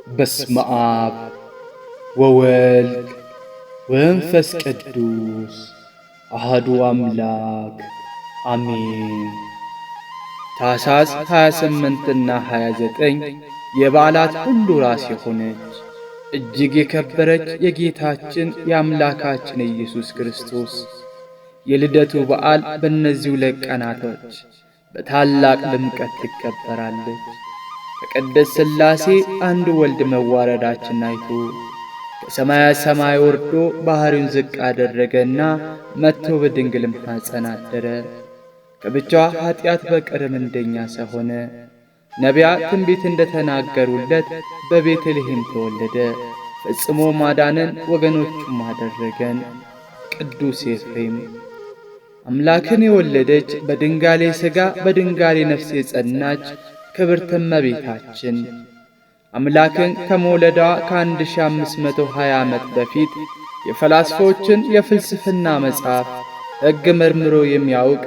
በስመ አብ ወወልድ ወመንፈስ ቅዱስ አሐዱ አምላክ አሜን። ታኅሳስ 28 እና 29 የበዓላት ሁሉ ራስ የሆነች እጅግ የከበረች የጌታችን የአምላካችን የኢየሱስ ክርስቶስ የልደቱ በዓል በእነዚህ ሁለት ቀናቶች በታላቅ ድምቀት ትከበራለች። ከቅድስት ሥላሴ አንድ ወልድ መዋረዳችን አይቶ ከሰማየ ሰማይ ወርዶ ባሕሪውን ዝቅ አደረገና መጥቶ በድንግል ማኅፀን አደረ። ከብቻዋ ኀጢአት በቀርም እንደኛ ሰው ሆነ። ነቢያት ትንቢት እንደተናገሩለት በቤተልሔም ተወለደ። ፈጽሞ ማዳንን ወገኖቹም አደረገን። ቅዱስ ኤፍሬም አምላክን የወለደች በድንጋሌ ሥጋ በድንጋሌ ነፍስ የጸናች ክብርት እመቤታችን አምላክን ከመውለዷ ከ1520 ዓመት በፊት የፈላስፎችን የፍልስፍና መጽሐፍ ሕግ መርምሮ የሚያውቅ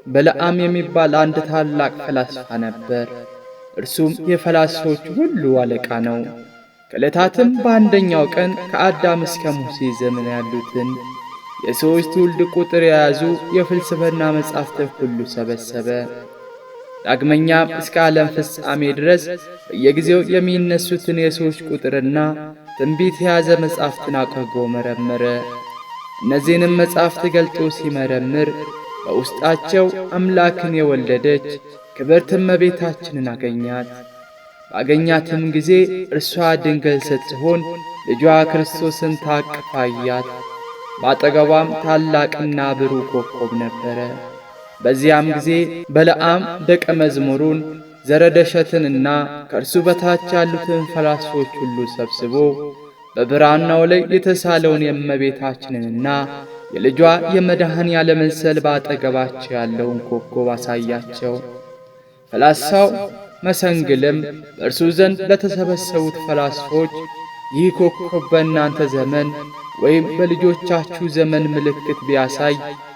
በለዓም የሚባል አንድ ታላቅ ፈላስፋ ነበር። እርሱም የፈላስፎች ሁሉ አለቃ ነው። ከዕለታትም በአንደኛው ቀን ከአዳም እስከ ሙሴ ዘመን ያሉትን የሰዎች ትውልድ ቁጥር የያዙ የፍልስፍና መጻሕፍትን ሁሉ ሰበሰበ። ዳግመኛም እስከ ዓለም ፍጻሜ ድረስ በየጊዜው የሚነሱትን የሰዎች ቁጥርና ትንቢት የያዘ መጻሕፍትን አቅርቦ መረመረ። እነዚህንም መጻሕፍት ገልጦ ሲመረምር በውስጣቸው አምላክን የወለደች ክብርት እመቤታችንን አገኛት። ባገኛትም ጊዜ እርሷ ድንግል ስትሆን ልጇ ክርስቶስን ታቅፋ አያት። በአጠገቧም ታላቅና ብሩህ ኮከብ ነበረ። በዚያም ጊዜ በለዓም ደቀ መዝሙሩን ዘረደሸትንና ከእርሱ በታች ያሉትን ፈላስፎች ሁሉ ሰብስቦ በብራናው ላይ የተሳለውን የእመቤታችንንና የልጇ የመድኃኔዓለምን ስዕል በአጠገባቸው ያለውን ኮከብ አሳያቸው። ፈላስፋው መሰንግልም በእርሱ ዘንድ ለተሰበሰቡት ፈላስፎች ይህ ኮከብ በእናንተ ዘመን ወይም በልጆቻችሁ ዘመን ምልክት ቢያሳይ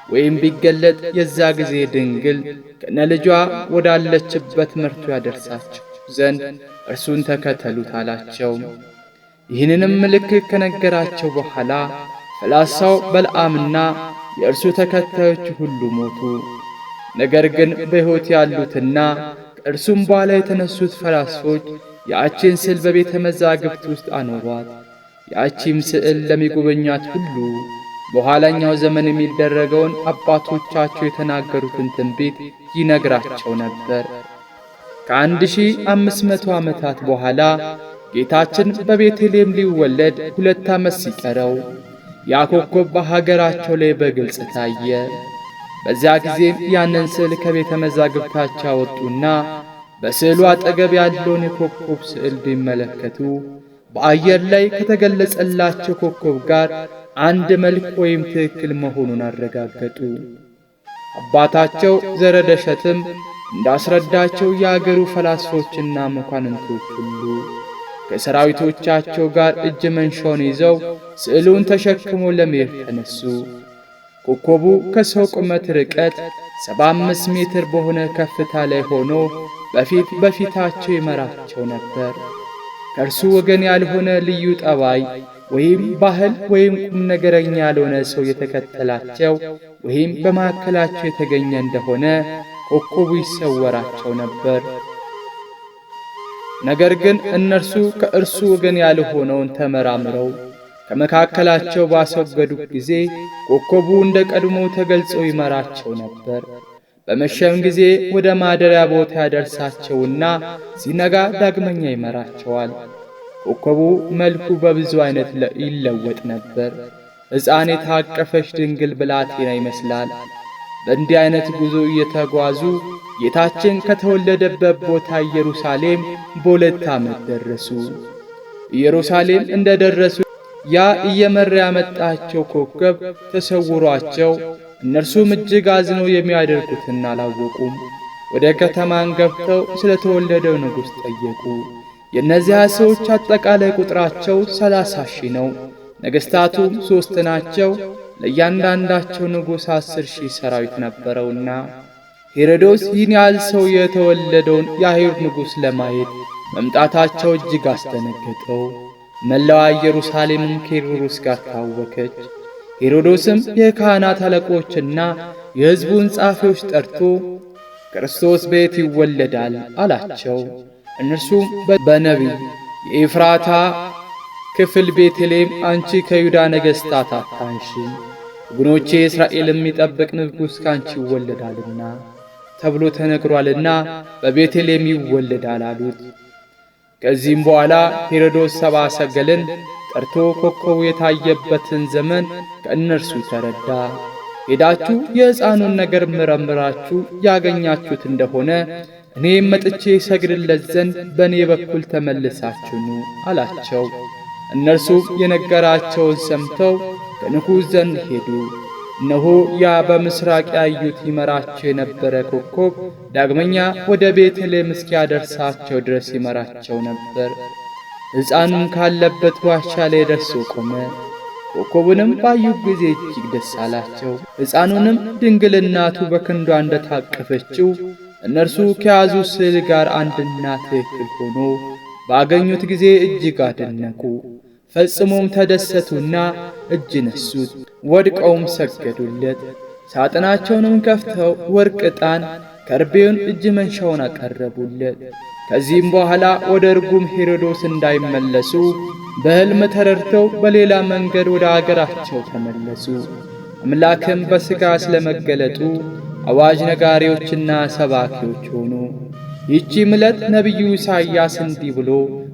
ወይም ቢገለጥ የዛ ጊዜ ድንግል ከነልጇ ወዳለችበት መርቶ ያደርሳችሁ ዘንድ እርሱን ተከተሉት አላቸው። ይህንንም ምልክት ከነገራቸው በኋላ ፈላስፋው በለዓምና የእርሱ ተከታዮች ሁሉ ሞቱ። ነገር ግን በሕይወት ያሉትና ከእርሱም በኋላ የተነሱት ፈላስፎች ያቺን ስዕል በቤተ መዛግብት ውስጥ አኖሯት። ያቺም ስዕል ለሚጎበኛት ሁሉ በኋላኛው ዘመን የሚደረገውን አባቶቻቸው የተናገሩትን ትንቢት ይነግራቸው ነበር። ከ1500 ዓመታት በኋላ ጌታችን በቤተልሔም ሊወለድ 2 ዓመት ሲቀረው ያ ኮከብ በሀገራቸው ላይ በግልጽ ታየ። በዚያ ጊዜም ያንን ስዕል ከቤተ መዛግብታቸው አወጡና በስዕሉ አጠገብ ያለውን የኮከብ ስዕል ቢመለከቱ በአየር ላይ ከተገለጸላቸው ኮከብ ጋር አንድ መልክ ወይም ትክክል መሆኑን አረጋገጡ። አባታቸው ዘረደሸትም እንዳስረዳቸው የአገሩ ፈላስፎችና መኳንንቶች ሁሉ ከሰራዊቶቻቸው ጋር እጅ መንሻውን ይዘው ስዕሉን ተሸክሞ ለመሄድ ተነሱ። ኮከቡ ከሰው ቁመት ርቀት 75 ሜትር በሆነ ከፍታ ላይ ሆኖ በፊታቸው ይመራቸው ነበር። ከእርሱ ወገን ያልሆነ ልዩ ጠባይ ወይም ባህል ወይም ቁም ነገረኛ ያልሆነ ሰው የተከተላቸው ወይም በማዕከላቸው የተገኘ እንደሆነ ኮከቡ ይሰወራቸው ነበር። ነገር ግን እነርሱ ከእርሱ ወገን ያልሆነውን ተመራምረው ከመካከላቸው ባስወገዱት ጊዜ ኮከቡ እንደ ቀድሞ ተገልጾ ይመራቸው ነበር። በመሸም ጊዜ ወደ ማደሪያ ቦታ ያደርሳቸውና ሲነጋ ዳግመኛ ይመራቸዋል። ኮከቡ መልኩ በብዙ አይነት ይለወጥ ነበር። ሕፃን የታቀፈች ድንግል ብላቴና ይመስላል። በእንዲህ አይነት ጉዞ እየተጓዙ ጌታችን ከተወለደበት ቦታ ኢየሩሳሌም በ2 ዓመት ደረሱ። ኢየሩሳሌም እንደ ደረሱ ያ እየመራ ያመጣቸው ኮከብ ተሰውሯቸው እነርሱም እጅግ አዝነው የሚያደርጉትን አላወቁም። ወደ ከተማን ገብተው ስለተወለደው ንጉሥ ጠየቁ። የእነዚያ ሰዎች አጠቃላይ ቁጥራቸው 30,000 ነው። ነገሥታቱም 3 ናቸው። ለእያንዳንዳቸው ንጉሥ 10,000 ሰራዊት ነበረውና ሄሮድስ ይህን ያህል ሰው የተወለደውን የአይሁድ ንጉሥ ለማየት መምጣታቸው እጅግ አስደነገጠው። መላዋ ኢየሩሳሌምም ከሄሮድስ ጋር ታወከች። ሄሮድስም የካህናት አለቆችና የሕዝቡን ጻፊዎች ጠርቶ ክርስቶስ በየት ይወለዳል አላቸው። እነርሱም በነቢይ የኤፍራታ ክፍል ቤተልሔም፣ አንቺ ከይሁዳ ነገሥታት አታንሺም፣ ወገኖቼ እስራኤልን የሚጠብቅ ንጉሥ ካንቺ ይወለዳልና ተብሎ ተነግሯልና በቤተልሔም ይወለዳል አሉት። ከዚህም በኋላ ሄሮድስ ሰብአ ሰገልን ጠርቶ ኮከቡ የታየበትን ዘመን ከእነርሱ ተረዳ። ሄዳችሁ የሕፃኑን ነገር መረምራችሁ ያገኛችሁት እንደሆነ እኔም መጥቼ ሰግድለት ዘንድ በእኔ በኩል ተመልሳችሁ ኑ አላቸው። እነርሱ የነገራቸውን ሰምተው ከንጉሥ ዘንድ ሄዱ። እነሆ ያ በምሥራቅ ያዩት ይመራቸው የነበረ ኮከብ ዳግመኛ ወደ ቤተልሔም እስኪያደርሳቸው ድረስ ይመራቸው ነበር። ሕፃኑም ካለበት ዋሻ ላይ ደርሶ ቆመ። ኮከቡንም ባዩ ጊዜ እጅግ ደስ አላቸው። ሕፃኑንም ድንግል እናቱ በክንዷ እንደታቀፈችው እነርሱ ከያዙት ስዕል ጋር አንድና ትክክል ሆኖ ባገኙት ጊዜ እጅግ አደነቁ። ፈጽሞም ተደሰቱና እጅ ነሱት፣ ወድቀውም ሰገዱለት። ሳጥናቸውንም ከፍተው ወርቅ፣ ዕጣን፣ ከርቤውን፣ እጅ መንሻውን አቀረቡለት። ከዚህም በኋላ ወደ ርጉም ሄሮድስ እንዳይመለሱ በሕልም ተረድተው በሌላ መንገድ ወደ አገራቸው ተመለሱ። አምላክም በሥጋ ስለመገለጡ አዋጅ ነጋሪዎችና ሰባኪዎች ሆኑ። ይህችም ዕለት ነቢዩ ኢሳይያስ እንዲህ ብሎ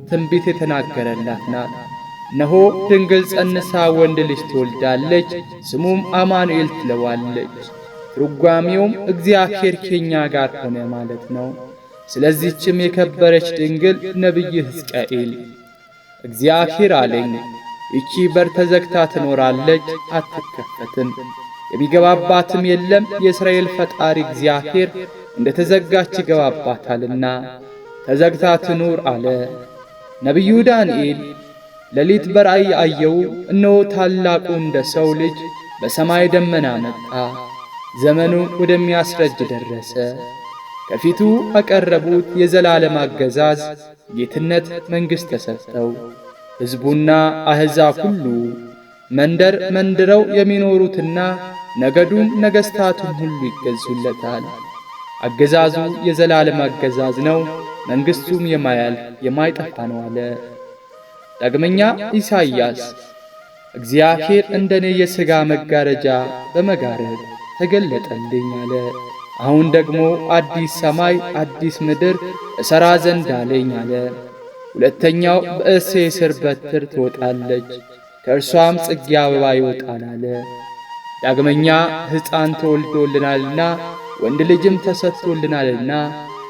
ትንቢት የተናገረላት ናት። እነሆ ድንግል ጸንሳ ወንድ ልጅ ትወልዳለች፣ ስሙም አማኑኤል ትለዋለች። ትርጓሜውም እግዚአብሔር ከእኛ ጋር ሆነ ማለት ነው። ስለዚህችም የከበረች ድንግል ነቢይ ሕዝቅኤል እግዚአብሔር አለኝ፣ ይቺ በር ተዘግታ ትኖራለች፣ አትከፈትም፣ የሚገባባትም የለም። የእስራኤል ፈጣሪ እግዚአብሔር እንደ ተዘጋች ይገባባታልና ተዘግታ ትኑር አለ። ነቢዩ ዳንኤል ሌሊት በራእይ አየው፣ እነሆ ታላቁ እንደ ሰው ልጅ በሰማይ ደመና መጣ፣ ዘመኑ ወደሚያስረጅ ደረሰ። ከፊቱ አቀረቡት፣ የዘላለም አገዛዝ ጌትነት መንግሥት ተሰጠው። ሕዝቡና አሕዛብ ሁሉ መንደር መንድረው የሚኖሩትና ነገዱም ነገሥታቱም ሁሉ ይገዙለታል። አገዛዙ የዘላለም አገዛዝ ነው፣ መንግሥቱም የማያልፍ የማይጠፋ ነው አለ። ዳግመኛ ኢሳይያስ እግዚአብሔር እንደኔ የሥጋ መጋረጃ በመጋረድ ተገለጠልኝ አለ። አሁን ደግሞ አዲስ ሰማይ አዲስ ምድር እሠራ ዘንድ አለኝ አለ። ሁለተኛው በእሴይ ሥር በትር ትወጣለች፣ ከእርሷም ጽጌ አበባ ይወጣል አለ። ዳግመኛ ሕፃን ተወልዶልናልና ወንድ ልጅም ተሰጥቶልናልና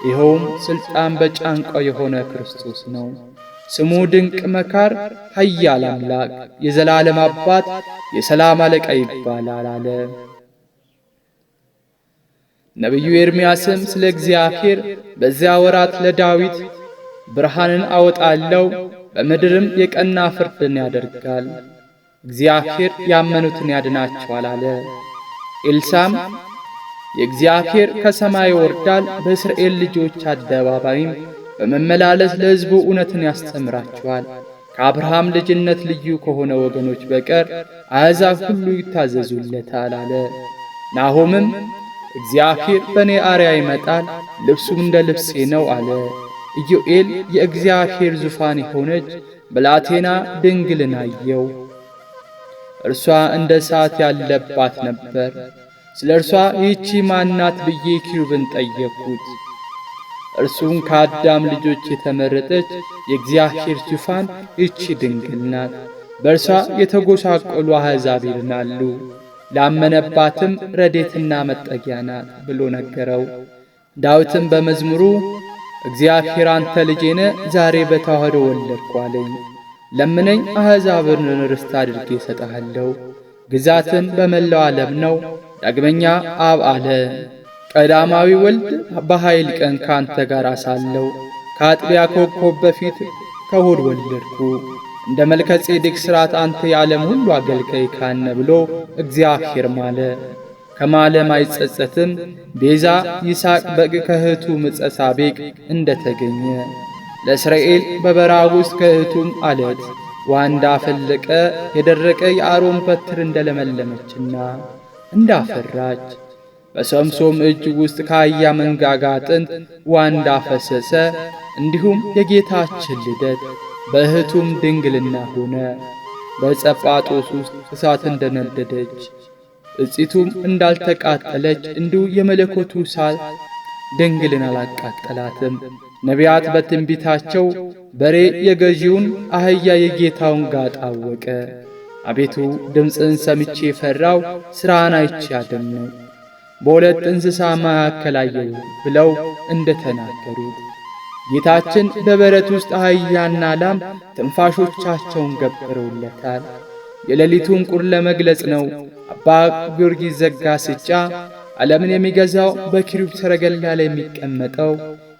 ይኸውም ሥልጣን በጫንቃው የሆነ ክርስቶስ ነው። ስሙ ድንቅ መካር፣ ኃያል አምላክ፣ የዘላለም አባት፣ የሰላም አለቃ ይባላል አለ። ነቢዩ ኤርምያስም ስለ እግዚአብሔር በዚያ ወራት ለዳዊት ብርሃንን አወጣለሁ፣ በምድርም የቀና ፍርድን ያደርጋል፣ እግዚአብሔር ያመኑትን ያድናቸዋል አለ። ኤልሳም የእግዚአብሔር ከሰማይ ይወርዳል፣ በእስራኤል ልጆች አደባባይም በመመላለስ ለሕዝቡ እውነትን ያስተምራቸዋል፣ ከአብርሃም ልጅነት ልዩ ከሆነ ወገኖች በቀር አሕዛብ ሁሉ ይታዘዙለታል አለ። ናሆምም እግዚአብሔር በእኔ አርያ ይመጣል፣ ልብሱም እንደ ልብሴ ነው አለ። ኢዮኤል የእግዚአብሔር ዙፋን የሆነች ብላቴና ድንግልን አየው። እርሷ እንደ እሳት ያለባት ነበር። ስለ እርሷ ይህቺ ማናት ብዬ ኪሩብን ጠየቅሁት። እርሱም ከአዳም ልጆች የተመረጠች የእግዚአብሔር ዙፋን ይህቺ ድንግል ናት፣ በእርሷ የተጎሳቆሉ አሕዛብ ይድናሉ፣ ላመነባትም ረዴትና መጠጊያ ናት ብሎ ነገረው። ዳዊትም በመዝሙሩ እግዚአብሔር አንተ ልጄ ነህ፣ ዛሬ በተዋህዶ ወለድኩ አለኝ። ለምነኝ አሕዛብን ርስት አድርጌ እሰጥሃለሁ፣ ግዛትን በመላው ዓለም ነው። ዳግመኛ አብ አለ፣ ቀዳማዊ ወልድ በኃይል ቀን ካንተ ጋር ሳለሁ ከአጥቢያ ኮከብ በፊት ከሆድ ወለድኩ። እንደ መልከ ጼዴቅ ሥርዓት አንተ የዓለም ሁሉ አገልጋይ ካህን ብሎ እግዚአብሔር ማለ። ከማለም አይጸጸትም። ቤዛ ይስሐቅ በግ ከእህቱ ምጸሳቤቅ እንደተገኘ ለእስራኤል በበረሃ ውስጥ ከእህቱም አለት ውሃ እንዳፈለቀ የደረቀ የአሮን በትር እንደለመለመችና እንዳፈራች በሰምሶም እጅ ውስጥ ከአህያ መንጋጋ አጥንት ውሃ እንዳፈሰሰ እንዲሁም የጌታችን ልደት በእህቱም ድንግልና ሆነ። በጸጳጦስ ውስጥ እሳት እንደነደደች እጺቱም እንዳልተቃጠለች እንዲሁ የመለኮቱ እሳት ድንግልን አላቃጠላትም። ነቢያት በትንቢታቸው በሬ የገዢውን አህያ የጌታውን ጋጥ አወቀ። አቤቱ ድምፅን ሰምቼ ፈራው፣ ሥራህን አይቼ አደነቅሁ። በሁለት እንስሳ መካከል አየሁ ብለው እንደተናገሩት ጌታችን በበረት ውስጥ አህያና ላም ትንፋሾቻቸውን ገብረውለታል። የሌሊቱን ቁር ለመግለጽ ነው። አባ ጊዮርጊስ ዘጋስጫ ዓለምን የሚገዛው በኪሩብ ሰረገላ ላይ የሚቀመጠው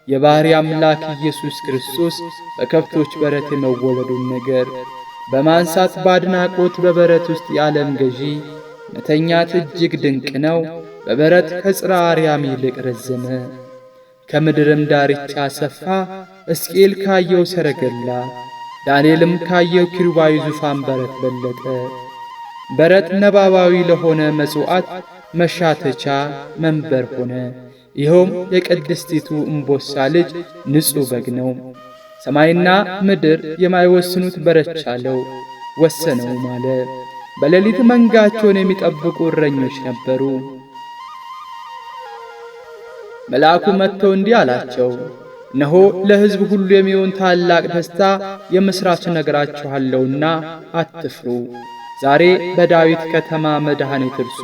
የባሕርይ አምላክ ኢየሱስ ክርስቶስ በከብቶች በረት የመወለዱን ነገር በማንሳት በአድናቆት በበረት ውስጥ የዓለም ገዢ መተኛት እጅግ ድንቅ ነው፣ በበረት ከጽርሐ አርያም ይልቅ ረዘመ፣ ከምድርም ዳርቻ ሰፋ፣ ሕዝቅኤል ካየው ሰረገላ ዳንኤልም ካየው ኪሩባዊ ዙፋን በረት በለጠ። በረት ነባባዊ ለሆነ መሥዋዕት መሻተቻ መንበር ሆነ። ይኸውም የቅድስቲቱ እምቦሳ ልጅ ንጹሕ በግ ነው። ሰማይና ምድር የማይወስኑት በረት ቻለው ወሰነውም አለ። በሌሊት መንጋቸውን የሚጠብቁ እረኞች ነበሩ። መልአኩ መጥቶ እንዲህ አላቸው፣ እነሆ ለሕዝብ ሁሉ የሚሆን ታላቅ ደስታ የምሥራች ነግራችኋለሁና አትፍሩ። ዛሬ በዳዊት ከተማ መድኃኒት እርሱ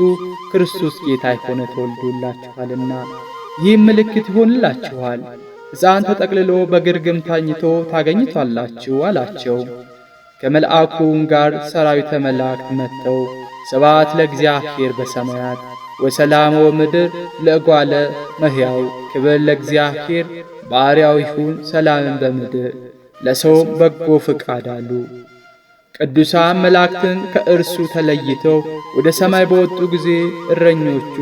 ክርስቶስ ጌታ የሆነ ተወልዶላችኋልና፣ ይህም ምልክት ይሆንላችኋል፣ ሕፃን ተጠቅልሎ በግርግም ታኝቶ ታገኝቷላችሁ አላቸው። ከመልአኩም ጋር ሰራዊተ መላእክት መጥተው ስብሐት ለእግዚአብሔር በሰማያት ወሰላም ወምድር ለእጓለ መሕያው፣ ክብር ለእግዚአብሔር በአርያው ይሁን ሰላምን በምድር ለሰውም በጎ ፍቃድ አሉ። ቅዱሳን መላእክትን ከእርሱ ተለይተው ወደ ሰማይ በወጡ ጊዜ እረኞቹ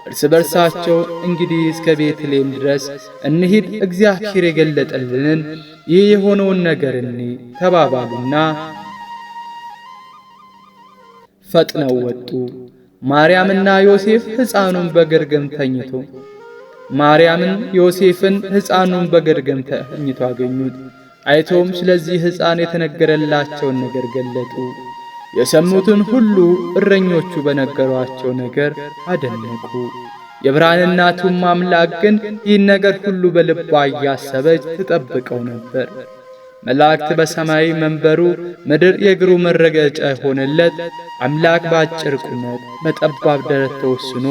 እርስ በርሳቸው እንግዲህ እስከ ቤተልሔም ድረስ እንሂድ፣ እግዚአብሔር የገለጠልንን ይህ የሆነውን ነገር እንይ ተባባሉና ፈጥነው ወጡ። ማርያምና ዮሴፍ ሕፃኑን በግርግም ተኝቶ ማርያምን ዮሴፍን ሕፃኑን በግርግም ተኝቶ አገኙት። አይቶም ስለዚህ ሕፃን የተነገረላቸውን ነገር ገለጡ። የሰሙትን ሁሉ እረኞቹ በነገሯቸው ነገር አደነቁ። የብርሃን እናቱም አምላክ ግን ይህን ነገር ሁሉ በልቧ እያሰበች ትጠብቀው ነበር። መላእክት በሰማይ መንበሩ፣ ምድር የእግሩ መረገጫ የሆነለት አምላክ በአጭር ቁመት በጠባብ ደረት ተወስኖ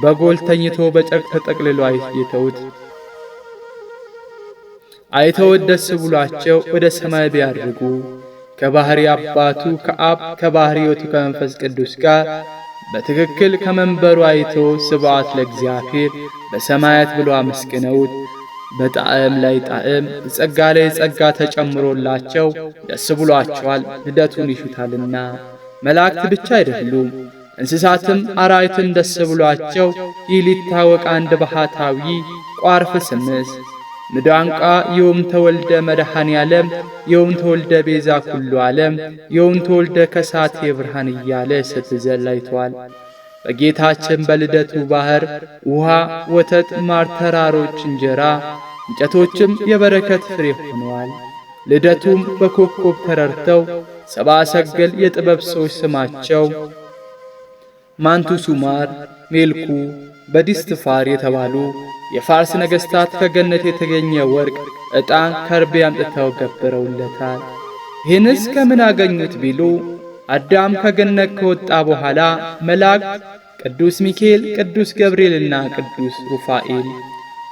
በጎል ተኝቶ በጨርቅ ተጠቅልሎ አይተውት ደስ ብሏቸው ወደ ሰማይ ቢያርጉ ከባሕርይ አባቱ ከአብ ከባሕርይ ሕይወቱ ከመንፈስ ቅዱስ ጋር በትክክል ከመንበሩ አይተው ስብሐት ለእግዚአብሔር በሰማያት ብሎ አመስግነውት በጣዕም ላይ ጣዕም በጸጋ ላይ ጸጋ ተጨምሮላቸው ደስ ብሏቸዋል፣ ልደቱን ይሹታልና። መላእክት ብቻ አይደሉም፣ እንስሳትም አራዊትን ደስ ብሏቸው ይህ ሊታወቅ አንድ ባህታዊ ቋርፍ ስምስ ምዳንቃ የውም ተወልደ መድኃኔ ዓለም የውም ተወልደ ቤዛ ኩሉ ዓለም የውም ተወልደ ከሳቴ ብርሃን እያለ ስትዘላይቷል። በጌታችን በልደቱ ባሕር ውሃ፣ ወተት፣ ማር፣ ተራሮች እንጀራ፣ እንጨቶችም የበረከት ፍሬ ሆነዋል። ልደቱም በኮከብ ተረርተው ሰብአ ሰገል የጥበብ ሰዎች ስማቸው ማንቱሱማር፣ ሜልኩ፣ በዲስትፋር የተባሉ የፋርስ ነገሥታት ከገነት የተገኘ ወርቅ፣ ዕጣን፣ ከርቤ አምጥተው ገብረውለታል። ይህንስ ከምን አገኙት ቢሉ አዳም ከገነት ከወጣ በኋላ መላእክት ቅዱስ ሚካኤል፣ ቅዱስ ገብርኤልና ቅዱስ ሩፋኤል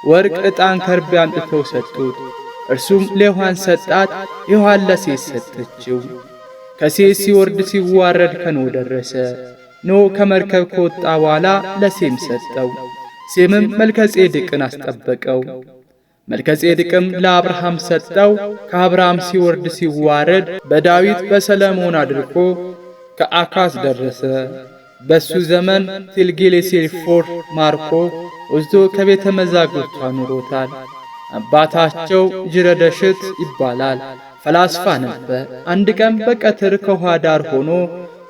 ወርቅ፣ ዕጣን፣ ከርቤ አምጥተው ሰጡት። እርሱም ለዮሐን ሰጣት፣ ዮሐን ለሴት ሰጠችው። ከሴት ሲወርድ ሲዋረድ ከኖህ ደረሰ። ኖህ ከመርከብ ከወጣ በኋላ ለሴም ሰጠው። ሴምም መልከጼዴቅን አስጠበቀው። መልከጼዴቅም ለአብርሃም ሰጠው። ከአብርሃም ሲወርድ ሲዋረድ በዳዊት በሰለሞን አድርጎ ከአካዝ ደረሰ። በሱ ዘመን ቴልጌሌሴፎር ማርኮ ወስዶ ከቤተ መዛግብቱ አኑሮታል። አባታቸው ጅረደሽት ይባላል። ፈላስፋ ነበር። አንድ ቀን በቀትር ከውሃ ዳር ሆኖ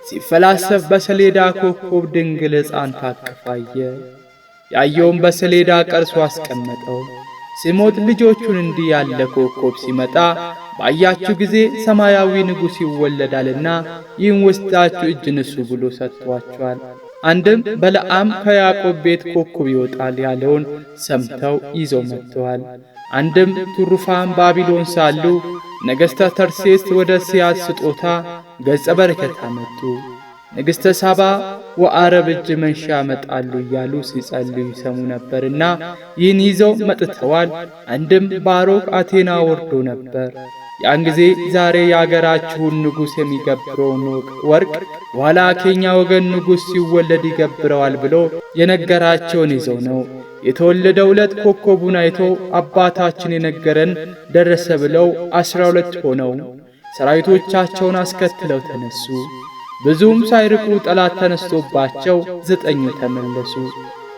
ሲፈላሰፍ በሰሌዳ ኮከብ ድንግል ሕፃን ታቅፋ አየ። ያየውም በሰሌዳ ቀርጾ አስቀመጠው። ሲሞት ልጆቹን እንዲህ ያለ ኮከብ ሲመጣ ባያችሁ ጊዜ ሰማያዊ ንጉሥ ይወለዳልና ይህን ወስዳችሁ እጅ ንሱ ብሎ ሰጥቷቸዋል። አንድም በለዓም ከያዕቆብ ቤት ኮከብ ይወጣል ያለውን ሰምተው ይዘው መጥተዋል። አንድም ቱሩፋን ባቢሎን ሳሉ ነገሥተ ተርሴስ ወደ እስያስ ስጦታ ገጸ በረከት አመጡ። ንግሥተ ሳባ ወአረብ እጅ መንሻ ያመጣሉ እያሉ ሲጸልዩ ይሰሙ ነበርና ይህን ይዘው መጥተዋል። አንድም ባሮክ አቴና ወርዶ ነበር። ያን ጊዜ ዛሬ የአገራችሁን ንጉሥ የሚገብረውን ወርቅ በኋላ ከኛ ወገን ንጉሥ ሲወለድ ይገብረዋል ብሎ የነገራቸውን ይዘው ነው። የተወለደው ዕለት ኮከቡን አይቶ አባታችን የነገረን ደረሰ ብለው 12 ሆነው ሰራዊቶቻቸውን አስከትለው ተነሱ። ብዙም ሳይርቁ ጠላት ተነስቶባቸው 9 ተመለሱ።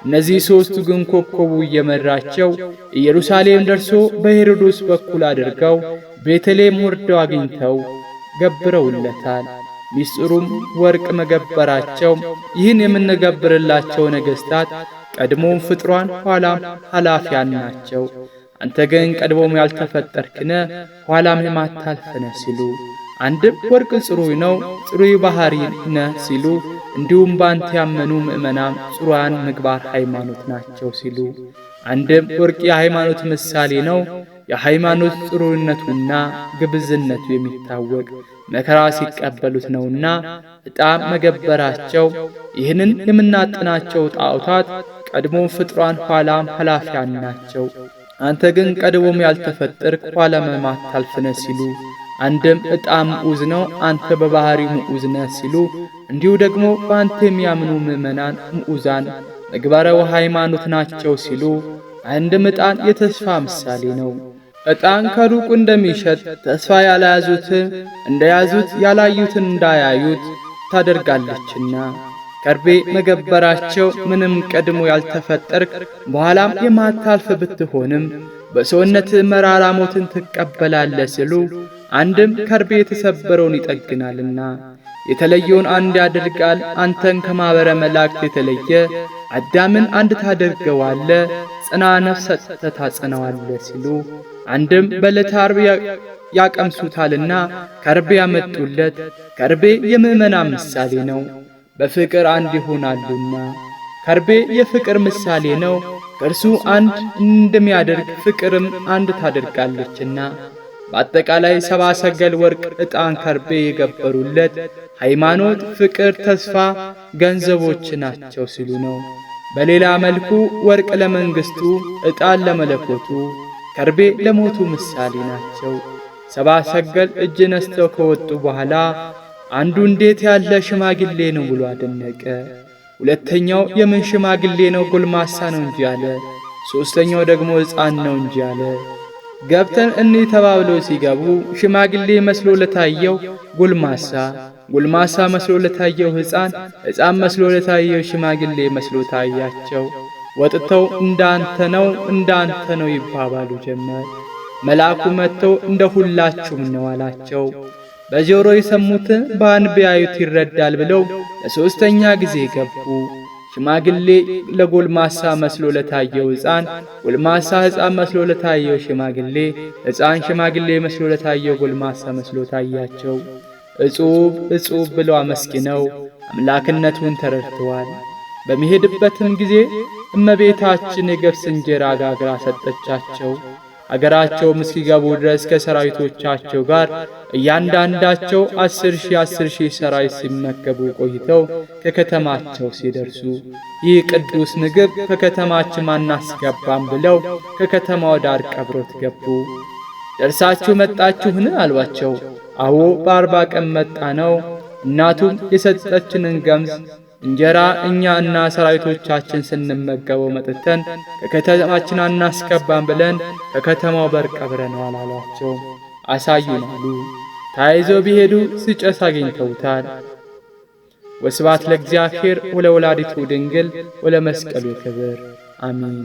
እነዚህ 3ቱ ግን ኮከቡ እየመራቸው ኢየሩሳሌም ደርሶ በሄሮዶስ በኩል አድርገው ቤተልሔም ወርደው አግኝተው ገብረውለታል። ሚስጥሩም ወርቅ መገበራቸው ይህን የምንገብርላቸው ነገሥታት ቀድሞም ፍጥሯን ኋላም ኃላፊያን ናቸው። አንተ ግን ቀድሞም ያልተፈጠርክነ ኋላም የማታልፈነ ሲሉ፣ አንድም ወርቅ ጽሩይ ነው ጽሩይ ባህሪ ነህ ሲሉ፣ እንዲሁም ባንተ ያመኑ ምእመናን ጽሩያን ምግባር ሃይማኖት ናቸው ሲሉ፣ አንድም ወርቅ የሃይማኖት ምሳሌ ነው የሃይማኖት ጽሩይነቱና ግብዝነቱ የሚታወቅ መከራ ሲቀበሉት ነውና ዕጣም መገበራቸው ይህንን የምናጥናቸው ጣዖታት ቀድሞም ፍጥሯን ኋላም ኃላፊያን ናቸው። አንተ ግን ቀድሞም ያልተፈጠርክ ኋላም የማታልፍነ ሲሉ፣ አንድም ዕጣም ምዑዝ ነው አንተ በባህሪው ምዑዝ ነህ ሲሉ፣ እንዲሁ ደግሞ በአንተ የሚያምኑ ምእመናን ምዑዛን ምግባረ ሃይማኖት ናቸው ሲሉ፣ አንድም ዕጣን የተስፋ ምሳሌ ነው። ዕጣን ከሩቅ እንደሚሸጥ ተስፋ ያላያዙትን እንደያዙት ያላዩትን እንዳያዩት ታደርጋለችና፣ ከርቤ መገበራቸው ምንም ቀድሞ ያልተፈጠርክ በኋላም የማታልፍ ብትሆንም በሰውነት መራራ ሞትን ትቀበላለህ ሲሉ፣ አንድም ከርቤ የተሰበረውን ይጠግናልና የተለየውን አንድ ያደርጋል። አንተን ከማኅበረ መላእክት የተለየ አዳምን አንድ ታደርገዋለ፣ ጽና ነፍስ ሰጥተህ ታጸናዋለህ ሲሉ፣ አንድም በዕለተ ዓርብ ያቀምሱታልና ከርቤ ያመጡለት። ከርቤ የምእመናን ምሳሌ ነው፣ በፍቅር አንድ ይሆናሉና። ከርቤ የፍቅር ምሳሌ ነው፣ ከእርሱ አንድ እንደሚያደርግ ፍቅርም አንድ ታደርጋለችና። በአጠቃላይ 70 ሰገል ወርቅ፣ ዕጣን፣ ከርቤ የገበሩለት ሃይማኖት፣ ፍቅር፣ ተስፋ ገንዘቦች ናቸው ሲሉ ነው። በሌላ መልኩ ወርቅ ለመንግሥቱ፣ ዕጣን ለመለኮቱ፣ ከርቤ ለሞቱ ምሳሌ ናቸው። 70 ሰገል እጅ ነስተው ከወጡ በኋላ አንዱ እንዴት ያለ ሽማግሌ ነው ብሎ አደነቀ። ሁለተኛው የምን ሽማግሌ ነው ጎልማሳ ነው እንጂ አለ። ሦስተኛው ደግሞ ሕፃን ነው እንጂ አለ። ገብተን እኒህ ተባብለው ሲገቡ ሽማግሌ መስሎ ለታየው ጎልማሳ፣ ጎልማሳ መስሎ ለታየው ሕፃን፣ ሕፃን መስሎ ለታየው ሽማግሌ መስሎ ታያቸው። ወጥተው እንዳንተ ነው ይባባሉ ጀመር። መልአኩ መጥተው እንደ ሁላችሁም ነው አላቸው። በጆሮ የሰሙትን በዓይን ቢያዩት ይረዳል ብለው ለሦስተኛ ጊዜ ገቡ። ሽማግሌ ለጎልማሳ መስሎ ለታየው ሕፃን፣ ጎልማሳ ሕፃን መስሎ ለታየው ሽማግሌ፣ ሕፃን ሽማግሌ መስሎ ለታየው ጎልማሳ መስሎ ታያቸው። እጹብ እጹብ ብለው አመስግነው አምላክነቱን ተረድተዋል። በሚሄድበትም ጊዜ እመቤታችን የገብስ እንጀራ ጋግራ ሰጠቻቸው። አገራቸውም እስኪገቡ ድረስ ከሰራዊቶቻቸው ጋር እያንዳንዳቸው 10,000 ሰራዊት ሲመገቡ ቆይተው ከከተማቸው ሲደርሱ ይህ ቅዱስ ምግብ ከከተማችን አናስገባም ብለው ከከተማው ዳር ቀብሮት ገቡ። ደርሳችሁ መጣችሁን አሏቸው። አዎ በ40 ቀን መጣ ነው። እናቱም የሰጠችንን ገምዝ እንጀራ እኛ እና ሰራዊቶቻችን ስንመገበው መጥተን ከከተማችን አናስገባም ብለን ከከተማው በር ቀብረነዋል አሏቸው። አሳዩን አሉ። ታይዘው ቢሄዱ ሲጨስ አግኝተውታል። ወስብሐት ለእግዚአብሔር ወለወላዲቱ ድንግል ወለመስቀሉ ክብር አሜን።